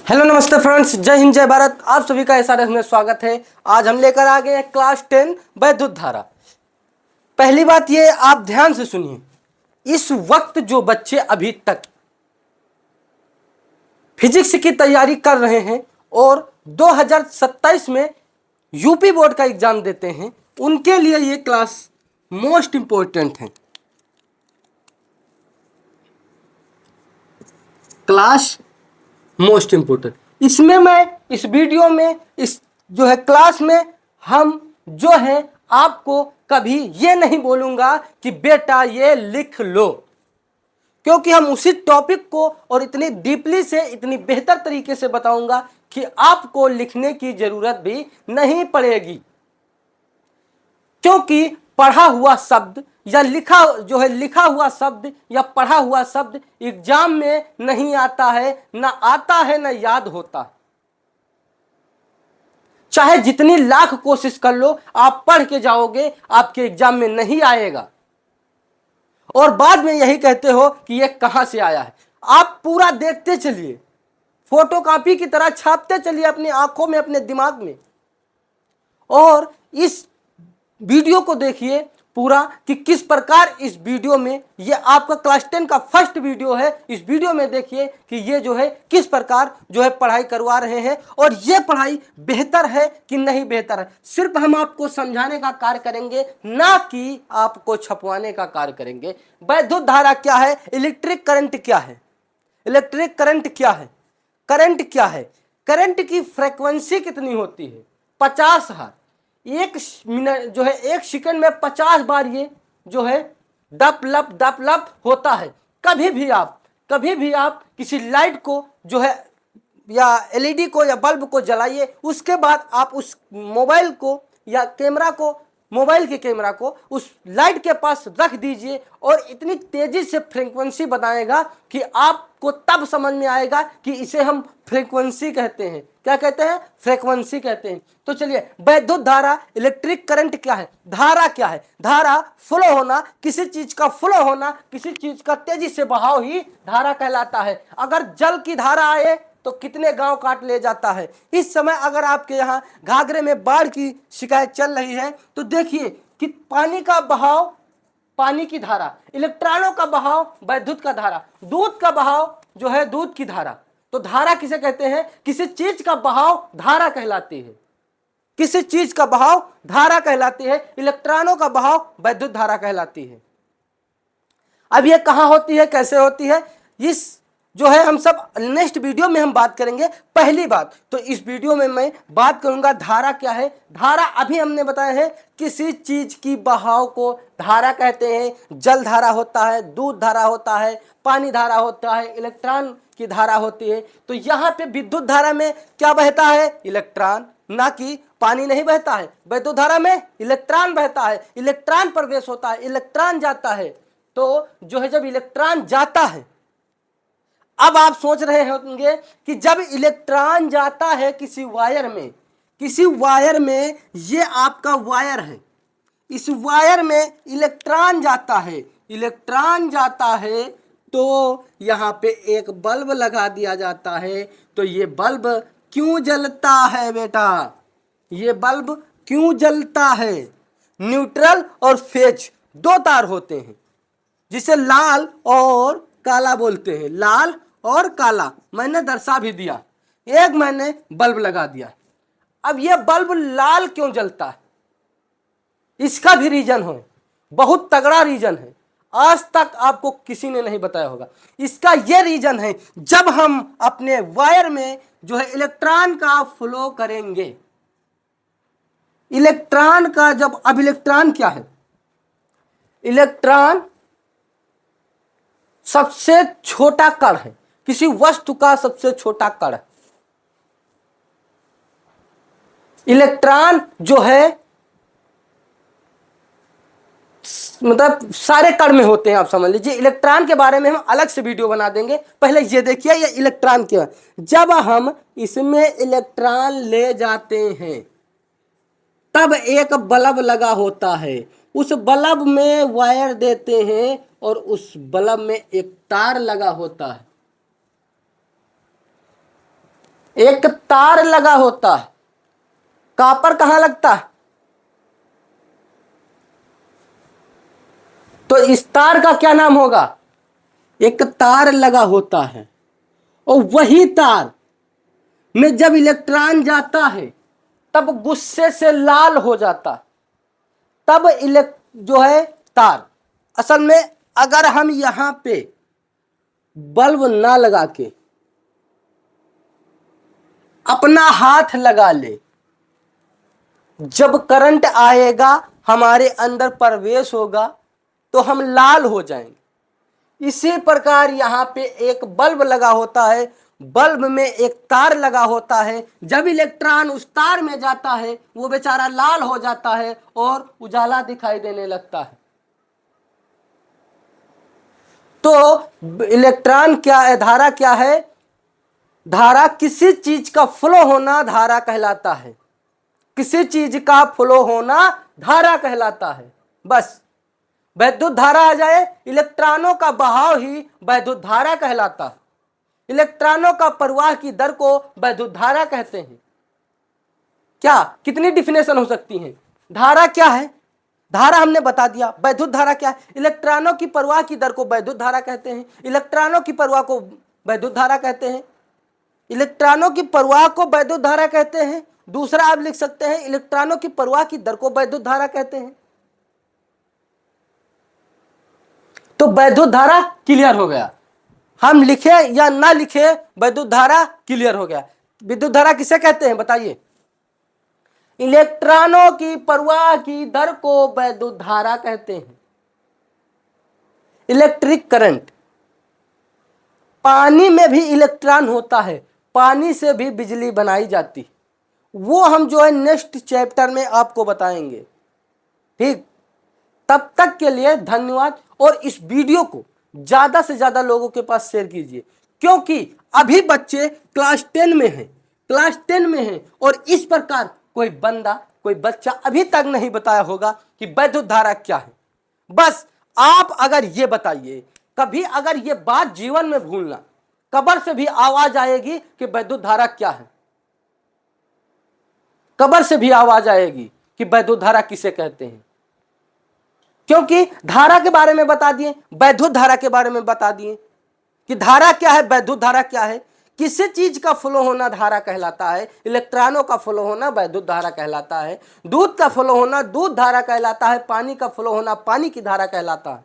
Hello नमस्ते friends, जय हिंद जय भारत। आप सभी का एसआरएस में स्वागत है। आज हम लेकर आ गए हैं क्लास 10 वैद्युत धारा। पहली बात ये आप ध्यान से सुनिए, इस वक्त जो बच्चे अभी तक फिजिक्स की तैयारी कर रहे हैं और 2027 में यूपी बोर्ड का एग्जाम देते हैं, उनके लिए ये क्लास मोस्ट इंपॉर्टेंट है। Class most important. इसमें मैं इस वीडियो में इस जो है क्लास में हम जो है आपको कभी ये नहीं बोलूंगा कि बेटा ये लिख लो, क्योंकि हम उसी टॉपिक को और इतनी डीपली से इतनी बेहतर तरीके से बताऊंगा कि आपको लिखने की जरूरत भी नहीं पड़ेगी। क्योंकि पढ़ा हुआ शब्द या लिखा हुआ शब्द या पढ़ा हुआ शब्द एग्जाम में नहीं आता है, ना आता है ना याद होता है। चाहे जितनी लाख कोशिश कर लो, आप पढ़ के जाओगे, आपके एग्जाम में नहीं आएगा और बाद में यही कहते हो कि ये कहां से आया है। आप पूरा देखते चलिए, फोटोकॉपी की तरह छापते चलिए अपनी आंखों में, अपने दिमाग में, और इस वीडियो को देखिए पूरा कि किस प्रकार इस वीडियो में, ये आपका क्लास 10 का फर्स्ट वीडियो है। इस वीडियो में देखिए कि ये जो है किस प्रकार जो है पढ़ाई करवा रहे हैं और ये पढ़ाई बेहतर है कि नहीं बेहतर है। सिर्फ हम आपको समझाने का कार्य करेंगे, ना कि आपको छपवाने का कार्य करेंगे। वैद्युत धारा क्या है, इलेक्ट्रिक करंट क्या है, इलेक्ट्रिक करंट क्या है, करंट क्या है, करंट की फ्रीक्वेंसी कितनी होती है, 50 हर्ट्ज। एक मिनट जो है, एक सेकंड में 50 बार ये जो है दप लप होता है। कभी भी आप किसी लाइट को जो है या एलईडी को या बल्ब को जलाइए, उसके बाद आप उस मोबाइल को या कैमरा को, मोबाइल के कैमरा को उस लाइट के पास रख दीजिए और इतनी तेजी से फ्रीक्वेंसी बताएगा कि आपको तब समझ में आएगा कि इसे हम फ्रीक्वेंसी कहते हैं। क्या कहते हैं? फ्रीक्वेंसी कहते हैं। तो चलिए, वैद्युत धारा, इलेक्ट्रिक करंट क्या है, धारा क्या है? धारा फ्लो होना, किसी चीज का फ्लो होना, किसी चीज का तेजी से बहाव ही धारा कहलाता है। अगर जल की धारा आए तो कितने गांव काट ले जाता है। इस समय अगर आपके यहाँ घाघरे में बाढ़ की शिकायत चल रही है तो देखिए कि पानी का बहाव, पानी की धारा, इलेक्ट्रॉनों का बहाव, वैद्युत का धारा, दूध का बहाव जो है दूध की धारा। तो धारा किसे कहते हैं? किसी चीज का बहाव धारा कहलाती है, किसी चीज का बहाव धारा कहलाती है। इलेक्ट्रॉनों का बहाव वैद्युत धारा कहलाती है। अब ये कहां होती है, कैसे होती है, इस जो है हम सब नेक्स्ट वीडियो में हम बात करेंगे। पहली बात तो इस वीडियो में मैं बात करूंगा धारा क्या है। धारा अभी हमने बताया है किसी चीज की बहाव को धारा कहते हैं। जल धारा होता है, दूध धारा होता है, पानी धारा होता है, इलेक्ट्रॉन की धारा होती है। तो यहाँ पे विद्युत धारा में क्या बहता है? इलेक्ट्रॉन, ना कि पानी नहीं बहता है। वैद्युत धारा में इलेक्ट्रॉन बहता है, इलेक्ट्रॉन प्रवेश होता है, इलेक्ट्रॉन जाता है। तो जो है जब इलेक्ट्रॉन जाता है, अब आप सोच रहे होंगे कि जब इलेक्ट्रॉन जाता है किसी वायर में, किसी वायर में, ये आपका वायर है, इस वायर में इलेक्ट्रॉन जाता है, इलेक्ट्रॉन जाता है तो यहाँ पे एक बल्ब लगा दिया जाता है। तो ये बल्ब क्यों जलता है बेटा? ये बल्ब क्यों जलता है? न्यूट्रल और फेज दो तार होते हैं जिसे लाल और काला बोलते हैं। लाल और काला मैंने दर्शा भी दिया, एक मैंने बल्ब लगा दिया। अब यह बल्ब लाल क्यों जलता है, इसका भी रीजन है, बहुत तगड़ा रीजन है, आज तक आपको किसी ने नहीं बताया होगा। इसका यह रीजन है, जब हम अपने वायर में जो है इलेक्ट्रॉन का फ्लो करेंगे, इलेक्ट्रॉन का जब, अब इलेक्ट्रॉन क्या है? इलेक्ट्रॉन सबसे छोटा कण है, किसी वस्तु का सबसे छोटा कण। इलेक्ट्रॉन जो है मतलब सारे कण में होते हैं, आप समझ लीजिए। इलेक्ट्रॉन के बारे में हम अलग से वीडियो बना देंगे। पहले ये देखिए, ये इलेक्ट्रॉन क्या है। जब हम इसमें इलेक्ट्रॉन ले जाते हैं तब एक बल्ब लगा होता है, उस बल्ब में वायर देते हैं और उस बल्ब में एक तार लगा होता है। एक तार लगा होता है, कॉपर कहां लगता है? तो इस तार का क्या नाम होगा? एक तार लगा होता है, और वही तार में जब इलेक्ट्रॉन जाता है तब गुस्से से लाल हो जाता है, तब जो है तार। असल में अगर हम यहां पे बल्ब ना लगा के अपना हाथ लगा ले, जब करंट आएगा हमारे अंदर प्रवेश होगा तो हम लाल हो जाएंगे। इसी प्रकार यहाँ पे एक बल्ब लगा होता है, बल्ब में एक तार लगा होता है, जब इलेक्ट्रॉन उस तार में जाता है वो बेचारा लाल हो जाता है और उजाला दिखाई देने लगता है। तो इलेक्ट्रॉन क्या है, धारा क्या है? धारा किसी चीज का फ्लो होना धारा कहलाता है, किसी चीज का फ्लो होना धारा कहलाता है। बस वैद्युत धारा आ जाए, इलेक्ट्रॉनों का बहाव ही वैद्युत धारा कहलाता है। इलेक्ट्रॉनों का प्रवाह की दर को वैद्युत धारा कहते हैं। क्या कितनी डिफिनेशन हो सकती है? धारा क्या है? धारा हमने बता दिया। वैद्युत धारा क्या है? इलेक्ट्रॉनों की प्रवाह की दर को वैद्युत धारा कहते हैं। इलेक्ट्रॉनों की प्रवाह को वैद्युत धारा कहते हैं। इलेक्ट्रॉनों की प्रवाह को वैद्युत धारा कहते हैं। दूसरा आप लिख सकते हैं, इलेक्ट्रॉनों की प्रवाह की दर को वैद्युत धारा कहते हैं। तो वैद्युत धारा क्लियर हो गया। हम लिखे या ना लिखे, वैद्युत धारा क्लियर हो गया। विद्युत धारा किसे कहते हैं बताइए? इलेक्ट्रॉनों की प्रवाह की दर को वैद्युत धारा कहते हैं। इलेक्ट्रिक करंट, पानी में भी इलेक्ट्रॉन होता है, पानी से भी बिजली बनाई जाती, वो हम जो है नेक्स्ट चैप्टर में आपको बताएंगे। ठीक, तब तक के लिए धन्यवाद। और इस वीडियो को ज्यादा से ज्यादा लोगों के पास शेयर कीजिए, क्योंकि अभी बच्चे क्लास 10 में हैं, क्लास 10 में हैं, और इस प्रकार कोई बंदा, कोई बच्चा अभी तक नहीं बताया होगा कि वैद्युत धारा क्या है। बस आप अगर ये बताइए, कभी अगर ये बात जीवन में भूलना, कब्र से भी आवाज आएगी कि वैद्युत धारा क्या है, कब्र से भी आवाज आएगी कि वैद्युत धारा किसे कहते हैं। क्योंकि धारा के बारे में बता दिए, वैद्युत धारा के बारे में बता दिए कि धारा क्या है, वैद्युत धारा क्या है। किसी चीज का फ्लो होना धारा कहलाता है, इलेक्ट्रॉनों का फ्लो होना वैद्युत धारा कहलाता है। दूध का फ्लो होना दूध धारा कहलाता है, पानी का फ्लो होना पानी की धारा कहलाता है।